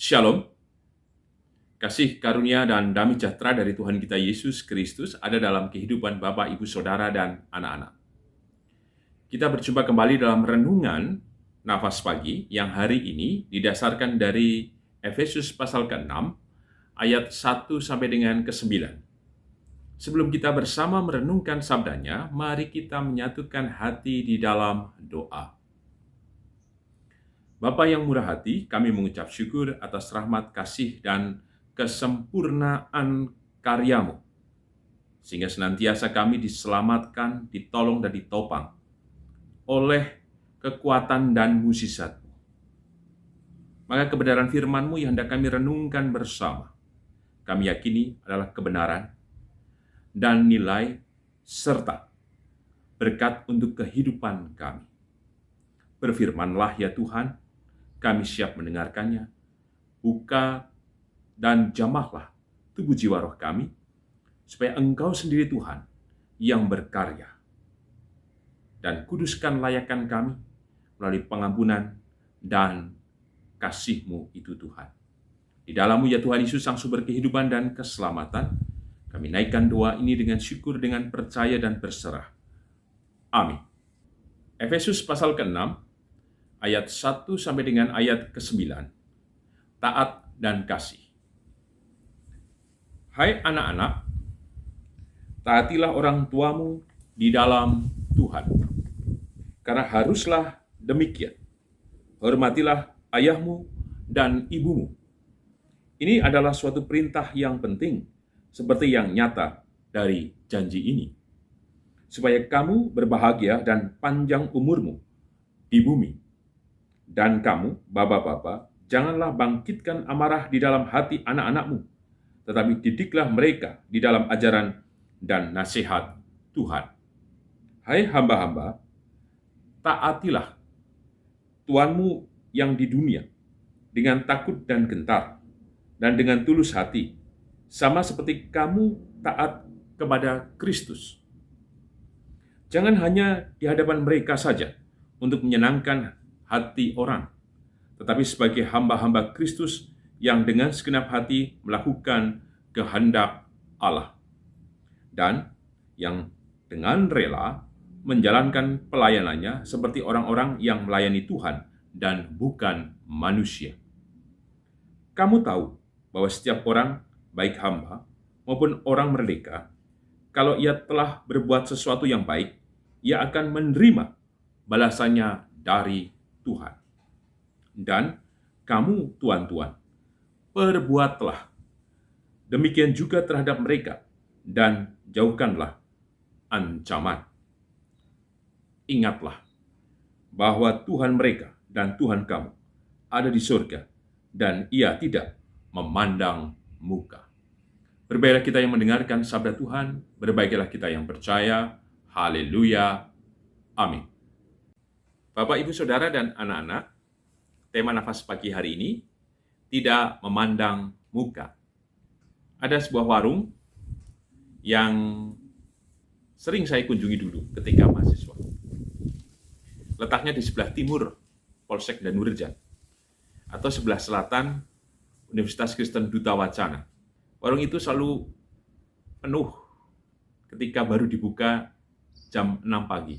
Shalom, kasih karunia dan damai sejahtera dari Tuhan kita Yesus Kristus ada dalam kehidupan Bapak, Ibu, Saudara, dan anak-anak. Kita berjumpa kembali dalam renungan nafas pagi yang hari ini didasarkan dari Efesus pasal ke-6 ayat 1 sampai dengan ke-9. Sebelum kita bersama merenungkan sabdanya, mari kita menyatukan hati di dalam doa. Bapa yang murah hati, kami mengucap syukur atas rahmat kasih dan kesempurnaan karya-Mu, sehingga senantiasa kami diselamatkan, ditolong, dan ditopang oleh kekuatan dan mukjizat-Mu. Maka kebenaran firman-Mu yang hendak kami renungkan bersama, kami yakini adalah kebenaran dan nilai serta berkat untuk kehidupan kami. Berfirmanlah ya Tuhan, kami siap mendengarkannya. Buka dan jamahlah tubuh jiwa roh kami, supaya Engkau sendiri Tuhan yang berkarya. Dan kuduskan layakan kami melalui pengampunan dan kasih-Mu itu Tuhan. Di dalam-Mu ya Tuhan Yesus, Sang Sumber kehidupan dan keselamatan, kami naikkan doa ini dengan syukur, dengan percaya dan berserah. Amin. Efesus pasal ke-6, ayat 1 sampai dengan ayat ke-9. Taat dan kasih. Hai anak-anak, taatilah orang tuamu di dalam Tuhan, karena haruslah demikian. Hormatilah ayahmu dan ibumu. Ini adalah suatu perintah yang penting, seperti yang nyata dari janji ini, supaya kamu berbahagia dan panjang umurmu di bumi. Dan kamu, bapak-bapak, janganlah bangkitkan amarah di dalam hati anak-anakmu, tetapi didiklah mereka di dalam ajaran dan nasihat Tuhan. Hai hamba-hamba, taatilah Tuanmu yang di dunia dengan takut dan gentar, dan dengan tulus hati, sama seperti kamu taat kepada Kristus. Jangan hanya di hadapan mereka saja untuk menyenangkan hati orang, tetapi sebagai hamba-hamba Kristus yang dengan segenap hati melakukan kehendak Allah, dan yang dengan rela menjalankan pelayanannya seperti orang-orang yang melayani Tuhan dan bukan manusia. Kamu tahu bahwa setiap orang, baik hamba maupun orang merdeka, kalau ia telah berbuat sesuatu yang baik, ia akan menerima balasannya dari Tuhan. Dan kamu, tuan-tuan, perbuatlah demikian juga terhadap mereka, dan jauhkanlah ancaman. Ingatlah bahwa Tuhan mereka dan Tuhan kamu ada di surga, dan Ia tidak memandang muka. Berbahagialah kita yang mendengarkan sabda Tuhan, berbahagialah kita yang percaya. Haleluya. Amin. Bapak, Ibu, Saudara, dan anak-anak, tema nafas pagi hari ini, tidak memandang muka. Ada sebuah warung yang sering saya kunjungi dulu ketika mahasiswa. Letaknya di sebelah timur Polsek Danurjan, atau sebelah selatan Universitas Kristen Duta Wacana. Warung itu selalu penuh ketika baru dibuka jam 6 pagi.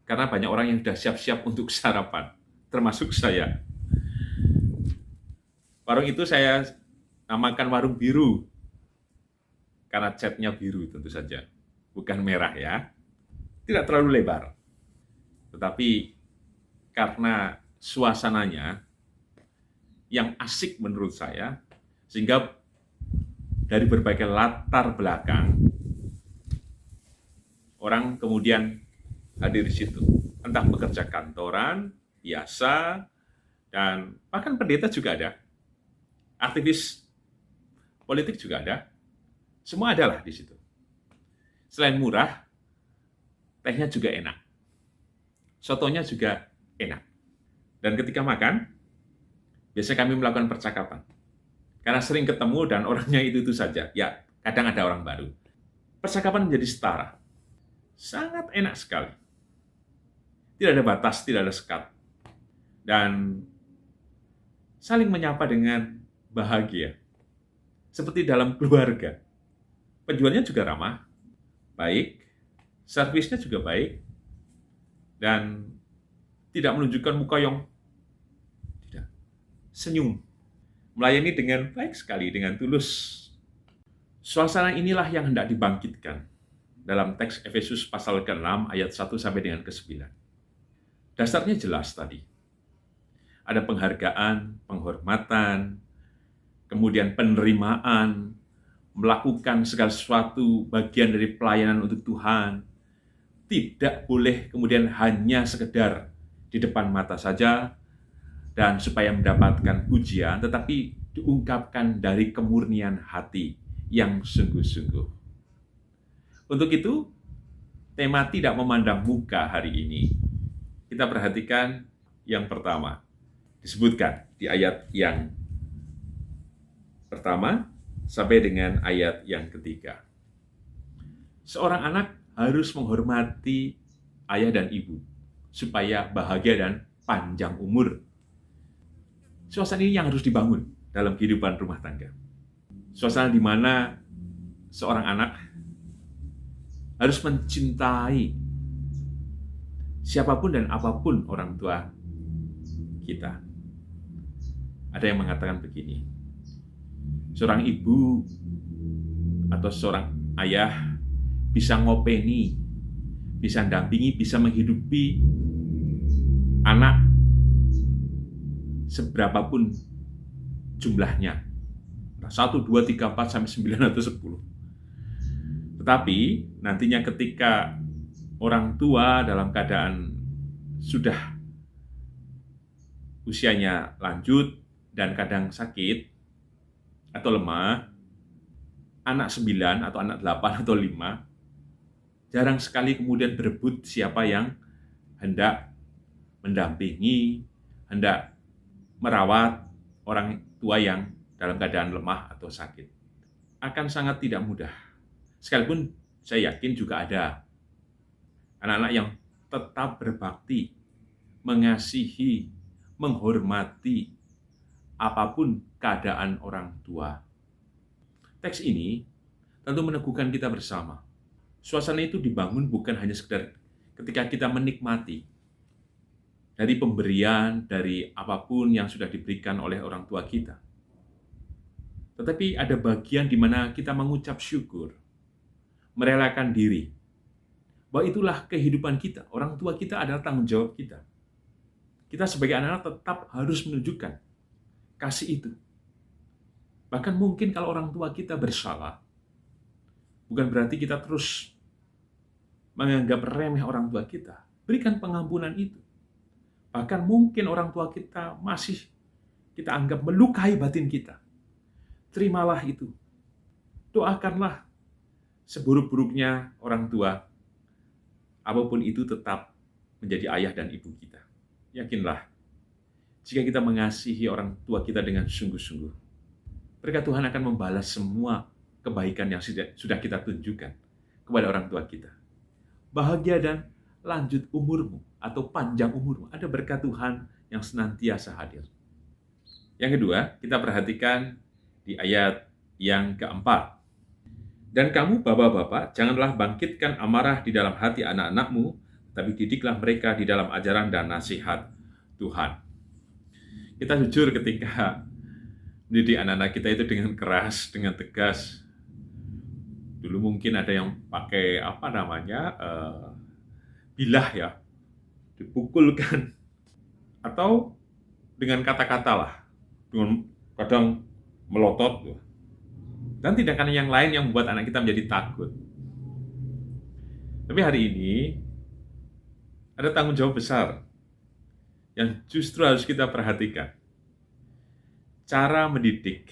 Karena banyak orang yang sudah siap-siap untuk sarapan, termasuk saya. Warung itu saya namakan warung biru, karena catnya biru tentu saja, bukan merah ya. Tidak terlalu lebar, tetapi karena suasananya yang asik menurut saya, sehingga dari berbagai latar belakang, orang kemudian hadir di situ. Entah pekerja kantoran, biasa, dan bahkan pendeta juga ada. Aktivis politik juga ada. Semua adalah di situ. Selain murah, tehnya juga enak. Sotonya juga enak. Dan ketika makan, biasanya kami melakukan percakapan. Karena sering ketemu dan orangnya itu saja. Ya, kadang ada orang baru. Percakapan menjadi setara. Sangat enak sekali. Tidak ada batas, tidak ada sekat. Dan saling menyapa dengan bahagia. Seperti dalam keluarga. Penjualnya juga ramah, baik, servisnya juga baik, dan tidak menunjukkan muka yang tidak, senyum. Melayani dengan baik sekali, dengan tulus. Suasana inilah yang hendak dibangkitkan dalam teks Efesus pasal ke-6 ayat 1 sampai dengan ke-9. Dasarnya jelas tadi. Ada penghargaan, penghormatan, kemudian penerimaan, melakukan segala sesuatu bagian dari pelayanan untuk Tuhan. Tidak boleh kemudian hanya sekedar di depan mata saja dan supaya mendapatkan pujian, tetapi diungkapkan dari kemurnian hati yang sungguh-sungguh. Untuk itu, tema tidak memandang muka hari ini. Kita perhatikan yang pertama, disebutkan di ayat yang pertama sampai dengan ayat yang ketiga. Seorang anak harus menghormati ayah dan ibu supaya bahagia dan panjang umur. Suasana ini yang harus dibangun dalam kehidupan rumah tangga. Suasana di mana seorang anak harus mencintai siapapun dan apapun orang tua kita. Ada yang mengatakan begini, seorang ibu atau seorang ayah bisa ngopeni, bisa dampingi, bisa menghidupi anak seberapapun jumlahnya. 1, 2, 3, 4, sampai 9 atau 10. Tetapi nantinya ketika orang tua dalam keadaan sudah usianya lanjut dan kadang sakit atau lemah, anak 9 atau anak 8 atau 5 jarang sekali kemudian berebut siapa yang hendak mendampingi, hendak merawat orang tua yang dalam keadaan lemah atau sakit. Akan sangat tidak mudah. Sekalipun saya yakin juga ada anak-anak yang tetap berbakti, mengasihi, menghormati apapun keadaan orang tua. Teks ini tentu meneguhkan kita bersama. Suasana itu dibangun bukan hanya sekedar ketika kita menikmati dari pemberian, dari apapun yang sudah diberikan oleh orang tua kita. Tetapi ada bagian di mana kita mengucap syukur, merelakan diri, bahwa itulah kehidupan kita. Orang tua kita adalah tanggung jawab kita. Kita sebagai anak-anak tetap harus menunjukkan kasih itu. Bahkan mungkin kalau orang tua kita bersalah, bukan berarti kita terus menganggap remeh orang tua kita. Berikan pengampunan itu. Bahkan mungkin orang tua kita masih kita anggap melukai batin kita. Terimalah itu. Doakanlah seburuk-buruknya orang tua. Apapun itu tetap menjadi ayah dan ibu kita. Yakinlah, jika kita mengasihi orang tua kita dengan sungguh-sungguh, berkat Tuhan akan membalas semua kebaikan yang sudah kita tunjukkan kepada orang tua kita. Bahagia dan lanjut umurmu atau panjang umurmu. Ada berkat Tuhan yang senantiasa hadir. Yang kedua, kita perhatikan di ayat yang keempat. Dan kamu bapak-bapak, janganlah bangkitkan amarah di dalam hati anak-anakmu, tapi didiklah mereka di dalam ajaran dan nasihat Tuhan. Kita jujur ketika mendidik anak-anak kita itu dengan keras, dengan tegas. Dulu mungkin ada yang pakai bilah ya, dipukulkan, atau dengan kata-kata lah, dengan kadang melotot, dan tindakan yang lain yang membuat anak kita menjadi takut. Tapi hari ini ada tanggung jawab besar yang justru harus kita perhatikan. Cara mendidik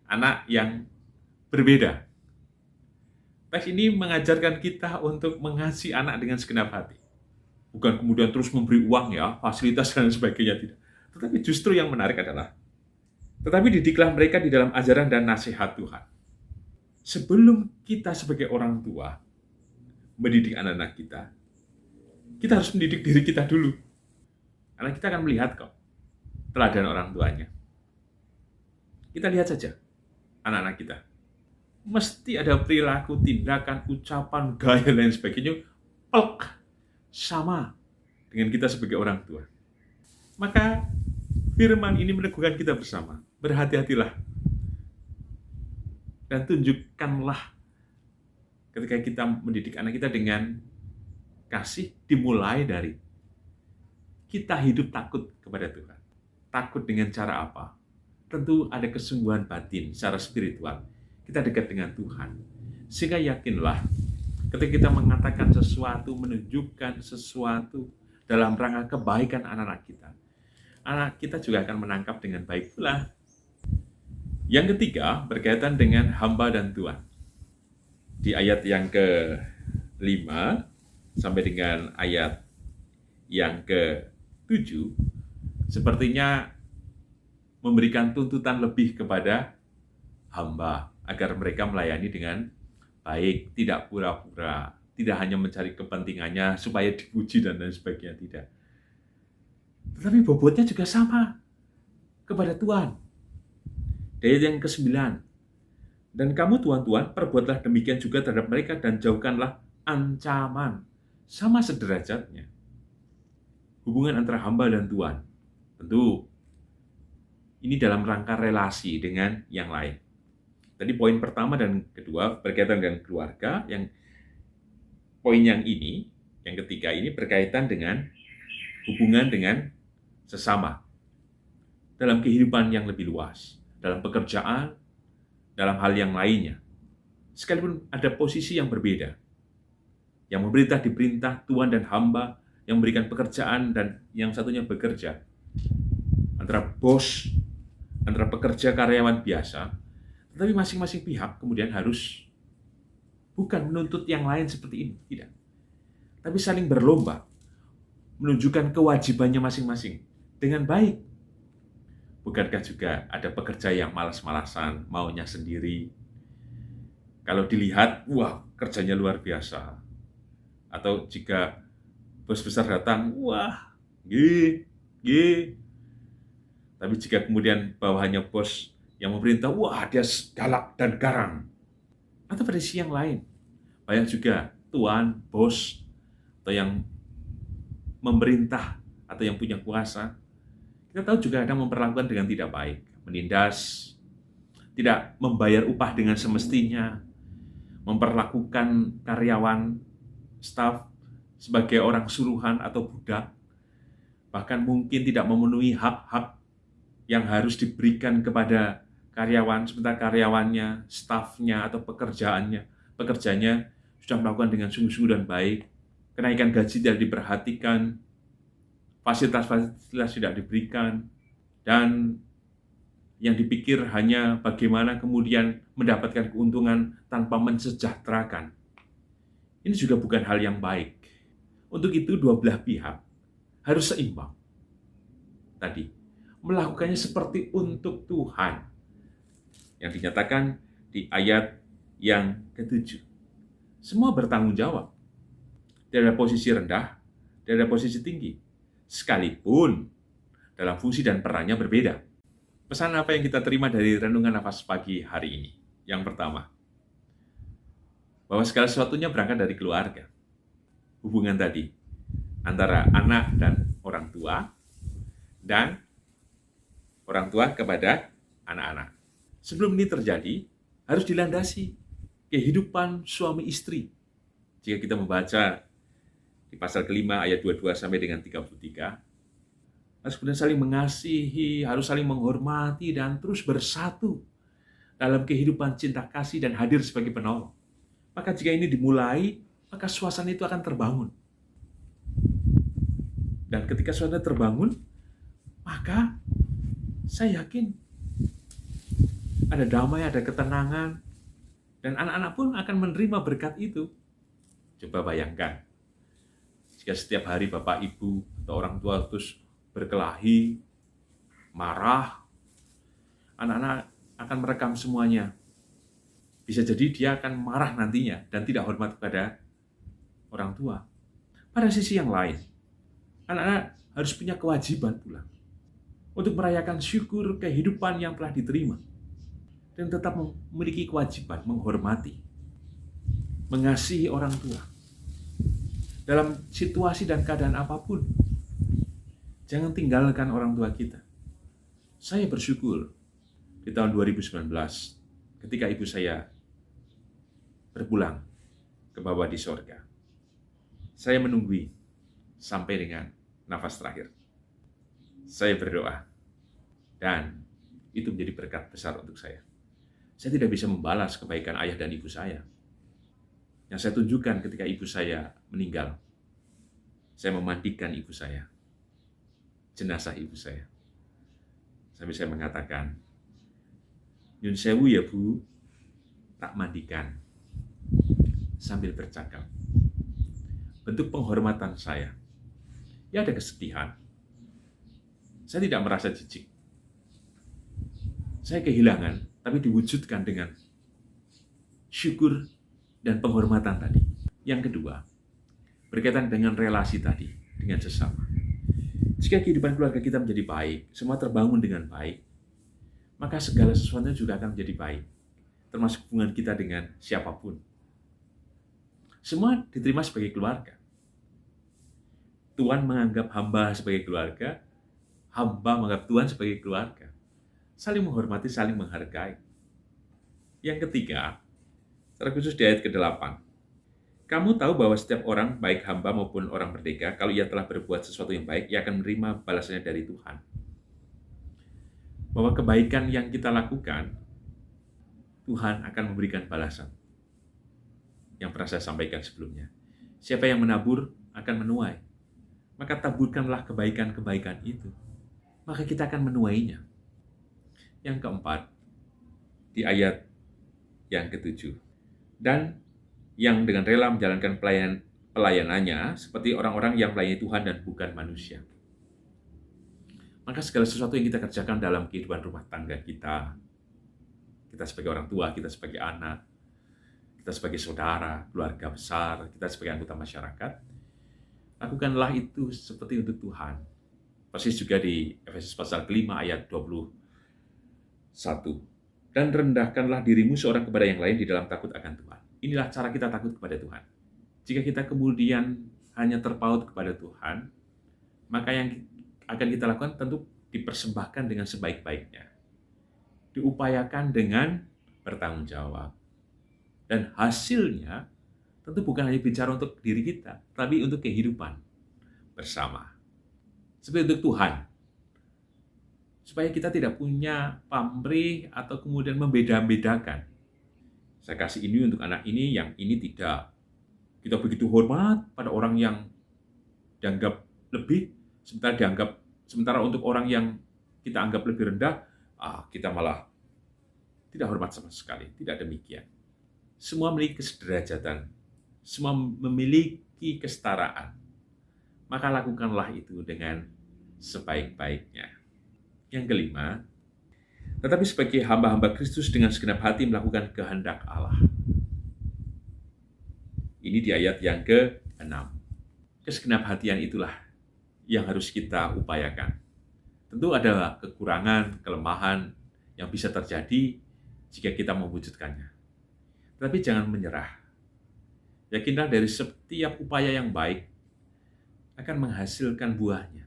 anak yang berbeda. Teks ini mengajarkan kita untuk mengasihi anak dengan segenap hati. Bukan kemudian terus memberi uang ya, fasilitas dan sebagainya, tidak. Tetapi justru yang menarik adalah tetapi didiklah mereka di dalam ajaran dan nasihat Tuhan. Sebelum kita sebagai orang tua mendidik anak-anak kita harus mendidik diri kita dulu. Karena kita akan melihat kok teladan orang tuanya. Kita lihat saja anak-anak kita. Mesti ada perilaku, tindakan, ucapan, gaya, lain sebagainya, plek, sama dengan kita sebagai orang tua. Maka firman ini meneguhkan kita bersama. Berhati-hatilah dan tunjukkanlah ketika kita mendidik anak kita dengan kasih, dimulai dari kita hidup takut kepada Tuhan. Takut dengan cara apa? Tentu ada kesungguhan batin secara spiritual. Kita dekat dengan Tuhan. Sehingga yakinlah ketika kita mengatakan sesuatu, menunjukkan sesuatu dalam rangka kebaikan anak-anak kita juga akan menangkap dengan baik pula. Yang ketiga berkaitan dengan hamba dan tuan. Di ayat yang ke-5 sampai dengan ayat yang ke-7, sepertinya memberikan tuntutan lebih kepada hamba agar mereka melayani dengan baik, tidak pura-pura, tidak hanya mencari kepentingannya supaya dipuji dan lain sebagainya, tidak. Tetapi bobotnya juga sama kepada Tuhan. Di ayat yang ke-9, dan kamu tuan-tuan, perbuatlah demikian juga terhadap mereka dan jauhkanlah ancaman. Sama sederajatnya. Hubungan antara hamba dan tuan. Tentu, ini dalam rangka relasi dengan yang lain. Tadi poin pertama dan kedua berkaitan dengan keluarga. Yang poin yang ketiga ini berkaitan dengan hubungan dengan sesama. Dalam kehidupan yang lebih luas. Dalam pekerjaan, dalam hal yang lainnya. Sekalipun ada posisi yang berbeda. Yang memerintah diperintah, tuan dan hamba, yang memberikan pekerjaan dan yang satunya bekerja. Antara bos, antara pekerja karyawan biasa, tetapi masing-masing pihak kemudian harus bukan menuntut yang lain seperti ini, tidak. Tapi saling berlomba, menunjukkan kewajibannya masing-masing dengan baik. Bukankah juga ada pekerja yang malas-malasan, maunya sendiri? Kalau dilihat, wah, kerjanya luar biasa. Atau jika bos besar datang, wah, Tapi jika kemudian bawahannya bos yang memerintah, wah, dia galak dan garang. Atau pada sisi yang lain, banyak juga tuan, bos, atau yang memerintah, atau yang punya kuasa, kita tahu juga ada memperlakukan dengan tidak baik, menindas, tidak membayar upah dengan semestinya, memperlakukan karyawan, staf sebagai orang suruhan atau budak, bahkan mungkin tidak memenuhi hak-hak yang harus diberikan kepada karyawan, sementara karyawannya, stafnya atau pekerjanya sudah melakukan dengan sungguh-sungguh dan baik, kenaikan gaji tidak diperhatikan, fasilitas-fasilitas tidak diberikan, dan yang dipikir hanya bagaimana kemudian mendapatkan keuntungan tanpa mensejahterakan. Ini juga bukan hal yang baik. Untuk itu dua belah pihak harus seimbang. Tadi, melakukannya seperti untuk Tuhan. Yang dinyatakan di ayat yang ke-7. Semua bertanggung jawab. Tidak ada posisi rendah, tidak ada posisi tinggi. Sekalipun dalam fungsi dan perannya berbeda. Pesan apa yang kita terima dari renungan nafas pagi hari ini? Yang pertama, bahwa segala sesuatunya berangkat dari keluarga. Hubungan tadi antara anak dan orang tua, dan orang tua kepada anak-anak. Sebelum ini terjadi, harus dilandasi kehidupan suami istri. Jika kita membaca di pasal ke-5 ayat 22 sampai dengan 33, harus kemudian saling mengasihi, harus saling menghormati, dan terus bersatu dalam kehidupan cinta kasih dan hadir sebagai penolong. Maka jika ini dimulai, maka suasana itu akan terbangun. Dan ketika suasana terbangun, maka saya yakin ada damai, ada ketenangan, dan anak-anak pun akan menerima berkat itu. Coba bayangkan, jika setiap hari Bapak, Ibu, atau orang tua terus berkelahi, marah, anak-anak akan merekam semuanya. Bisa jadi dia akan marah nantinya dan tidak hormat kepada orang tua. Pada sisi yang lain, anak-anak harus punya kewajiban pula untuk merayakan syukur kehidupan yang telah diterima. dan tetap memiliki kewajiban menghormati, mengasihi orang tua dalam situasi dan keadaan apapun. Jangan tinggalkan orang tua kita. Saya bersyukur di tahun 2019 ketika ibu saya berpulang ke Bapa di sorga. Saya menunggui sampai dengan nafas terakhir. Saya berdoa dan itu menjadi berkat besar untuk saya. Saya tidak bisa membalas kebaikan ayah dan ibu saya. Yang saya tunjukkan ketika ibu saya meninggal, saya memandikan ibu saya, jenazah ibu saya. Sampai saya mengatakan, "Nyun sewu ya Bu, tak mandikan." Sambil bercakap. Bentuk penghormatan saya. Ya ada kesedihan. Saya tidak merasa jijik. Saya kehilangan, tapi diwujudkan dengan syukur dan penghormatan tadi. Yang kedua, berkaitan dengan relasi tadi, dengan sesama. Jika kehidupan keluarga kita menjadi baik, semua terbangun dengan baik, maka segala sesuatunya juga akan menjadi baik, termasuk hubungan kita dengan siapapun. Semua diterima sebagai keluarga. Tuhan menganggap hamba sebagai keluarga, hamba menganggap Tuhan sebagai keluarga. Saling menghormati, saling menghargai. Yang ketiga, terkhusus di ayat ke-8. Kamu tahu bahwa setiap orang, baik hamba maupun orang merdeka, kalau ia telah berbuat sesuatu yang baik, ia akan menerima balasannya dari Tuhan. Bahwa kebaikan yang kita lakukan, Tuhan akan memberikan balasan. Yang pernah saya sampaikan sebelumnya. Siapa yang menabur akan menuai. Maka taburkanlah kebaikan-kebaikan itu. Maka kita akan menuainya. Yang keempat, di ayat yang ke-7. Dan yang dengan rela menjalankan pelayanannya seperti orang-orang yang melayani Tuhan dan bukan manusia. Maka segala sesuatu yang kita kerjakan dalam kehidupan rumah tangga kita sebagai orang tua, kita sebagai anak, kita sebagai saudara, keluarga besar, kita sebagai anggota masyarakat, lakukanlah itu seperti untuk Tuhan. Persis juga di Efesus pasal ke-5 ayat 21. Dan rendahkanlah dirimu seorang kepada yang lain di dalam takut akan Tuhan. Inilah cara kita takut kepada Tuhan. Jika kita kemudian hanya terpaut kepada Tuhan, maka yang akan kita lakukan tentu dipersembahkan dengan sebaik-baiknya. Diupayakan dengan bertanggung jawab. Dan hasilnya tentu bukan hanya bicara untuk diri kita, tapi untuk kehidupan bersama. Seperti untuk Tuhan. Supaya kita tidak punya pamrih atau kemudian membeda-bedakan. Saya kasih ini untuk anak ini, yang ini tidak. Kita begitu hormat pada orang yang dianggap lebih, sementara untuk orang yang kita anggap lebih rendah, kita malah tidak hormat sama sekali. Tidak demikian. Semua memiliki kesederajatan, semua memiliki kesetaraan. Maka lakukanlah itu dengan sebaik-baiknya. Yang kelima, tetapi sebagai hamba-hamba Kristus dengan segenap hati melakukan kehendak Allah. Ini di ayat yang ke-6. Kesegenap hatian itulah yang harus kita upayakan. Tentu ada kekurangan, kelemahan yang bisa terjadi jika kita mewujudkannya. Tetapi jangan menyerah. Yakinlah dari setiap upaya yang baik akan menghasilkan buahnya.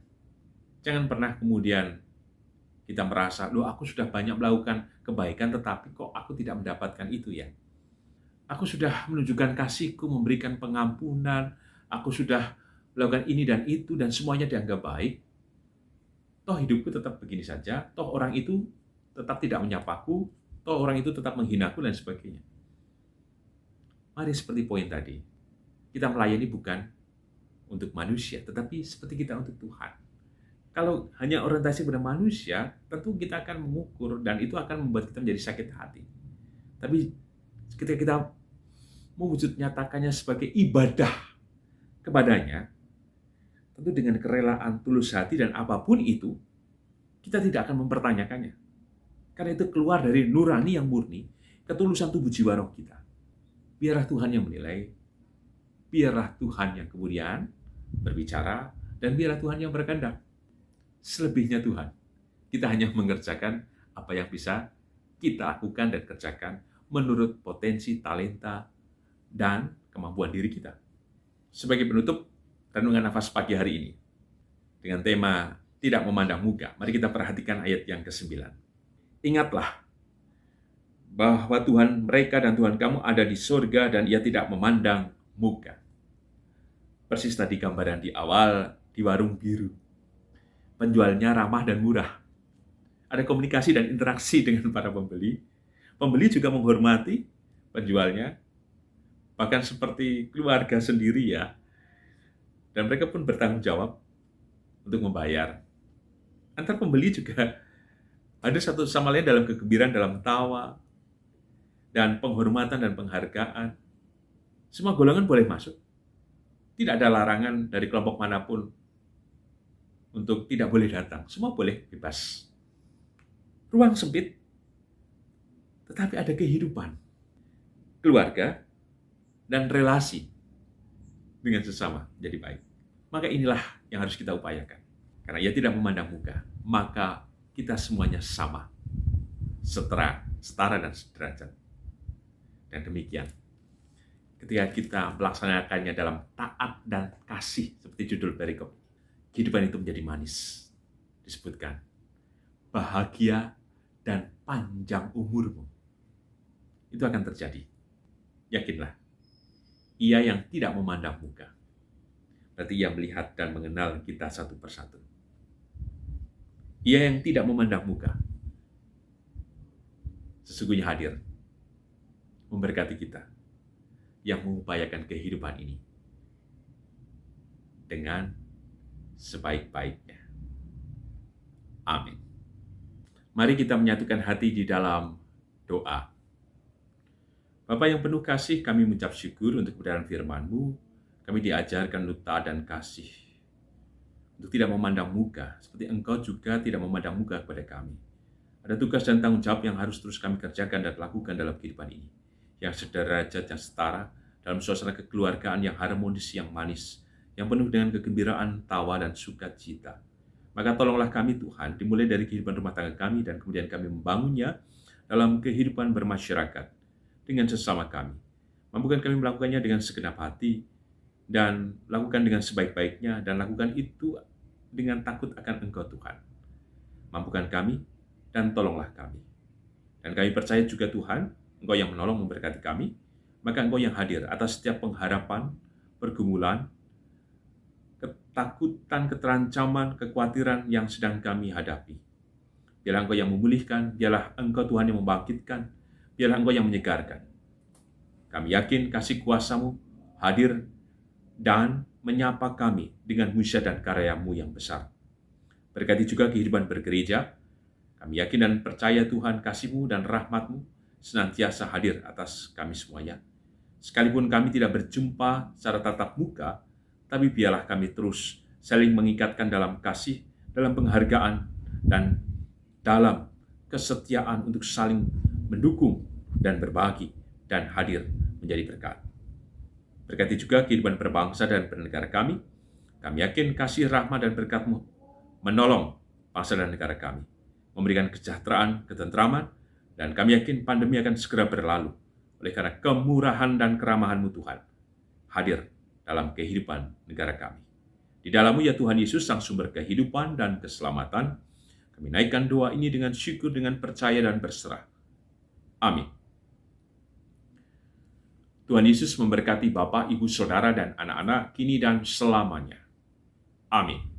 Jangan pernah kemudian kita merasa, aku sudah banyak melakukan kebaikan, tetapi kok aku tidak mendapatkan itu ya. Aku sudah menunjukkan kasihku, memberikan pengampunan, aku sudah melakukan ini dan itu, dan semuanya dianggap baik. Toh hidupku tetap begini saja, toh orang itu tetap tidak menyapaku, toh orang itu tetap menghinaku, dan sebagainya. Mari seperti poin tadi, kita melayani bukan untuk manusia, tetapi seperti kita untuk Tuhan. Kalau hanya orientasi pada manusia, tentu kita akan mengukur dan itu akan membuat kita menjadi sakit hati. Tapi ketika kita mewujud nyatakannya sebagai ibadah kepadanya, tentu dengan kerelaan, tulus hati, dan apapun itu, kita tidak akan mempertanyakannya. Karena itu keluar dari nurani yang murni, ketulusan tubuh jiwa roh kita. Biarlah Tuhan yang menilai, biarlah Tuhan yang kemudian berbicara, dan biarlah Tuhan yang berkehendak. Selebihnya Tuhan, kita hanya mengerjakan apa yang bisa kita lakukan dan kerjakan menurut potensi, talenta, dan kemampuan diri kita. Sebagai penutup renungan nafas pagi hari ini, dengan tema tidak memandang muka, mari kita perhatikan ayat yang ke-9. Ingatlah bahwa Tuhan mereka dan Tuhan kamu ada di surga dan Ia tidak memandang muka. Persis tadi gambaran di awal di warung biru. Penjualnya ramah dan murah. Ada komunikasi dan interaksi dengan para pembeli. Pembeli juga menghormati penjualnya, bahkan seperti keluarga sendiri ya. Dan mereka pun bertanggung jawab untuk membayar. Antar pembeli juga ada satu sama lain dalam kegembiraan, dalam tawa, dan penghormatan dan penghargaan. Semua golongan boleh masuk. Tidak ada larangan dari kelompok manapun untuk tidak boleh datang. Semua boleh bebas. Ruang sempit, tetapi ada kehidupan, keluarga, dan relasi dengan sesama jadi baik. Maka inilah yang harus kita upayakan. Karena Ia tidak memandang muka, maka kita semuanya sama, setara dan sederajat. Dan demikian, ketika kita melaksanakannya dalam taat dan kasih, seperti judul perikop, kehidupan itu menjadi manis. Disebutkan, bahagia dan panjang umurmu. Itu akan terjadi. Yakinlah, Ia yang tidak memandang muka. Berarti Ia melihat dan mengenal kita satu persatu. Ia yang tidak memandang muka, sesungguhnya hadir, memberkati kita, yang mengupayakan kehidupan ini dengan sebaik-baiknya. Amin. Mari kita menyatukan hati di dalam doa. Bapa yang penuh kasih, kami mengucap syukur untuk kebenaran firman-Mu. Kami diajarkan duta dan kasih untuk tidak memandang muka, seperti Engkau juga tidak memandang muka kepada kami. Ada tugas dan tanggung jawab yang harus terus kami kerjakan dan lakukan dalam kehidupan ini, yang sederajat, yang setara, dalam suasana kekeluargaan yang harmonis, yang manis, yang penuh dengan kegembiraan, tawa, dan sukacita. Maka tolonglah kami Tuhan, dimulai dari kehidupan rumah tangga kami, dan kemudian kami membangunnya dalam kehidupan bermasyarakat dengan sesama kami. Mampukan kami melakukannya dengan segenap hati, dan lakukan dengan sebaik-baiknya, dan lakukan itu dengan takut akan Engkau Tuhan. Mampukan kami, dan tolonglah kami. Dan kami percaya juga Tuhan, Engkau yang menolong memberkati kami, maka Engkau yang hadir atas setiap pengharapan, pergumulan, ketakutan, keterancaman, kekhawatiran yang sedang kami hadapi. Biarlah Engkau yang memulihkan, biarlah Engkau Tuhan yang membangkitkan, biarlah Engkau yang menyegarkan. Kami yakin kasih kuasa-Mu hadir dan menyapa kami dengan mujizat dan karya-Mu yang besar. Berkati juga kehidupan bergereja. Kami yakin dan percaya Tuhan kasih-Mu dan rahmat-Mu senantiasa hadir atas kami semuanya. Sekalipun kami tidak berjumpa secara tatap muka, tapi biarlah kami terus saling mengikatkan dalam kasih, dalam penghargaan, dan dalam kesetiaan untuk saling mendukung dan berbagi dan hadir menjadi berkat. Berkati juga kehidupan berbangsa dan bernegara kami. Kami yakin kasih, rahmat, dan berkat-Mu menolong bangsa dan negara kami, memberikan kesejahteraan, ketentraman, dan kami yakin pandemi akan segera berlalu oleh karena kemurahan dan keramahan-Mu Tuhan hadir dalam kehidupan negara kami. Di dalam-Mu ya Tuhan Yesus, Sang Sumber kehidupan dan keselamatan, kami naikkan doa ini dengan syukur, dengan percaya dan berserah. Amin. Tuhan Yesus memberkati Bapak, Ibu, Saudara, dan anak-anak kini dan selamanya. Amin.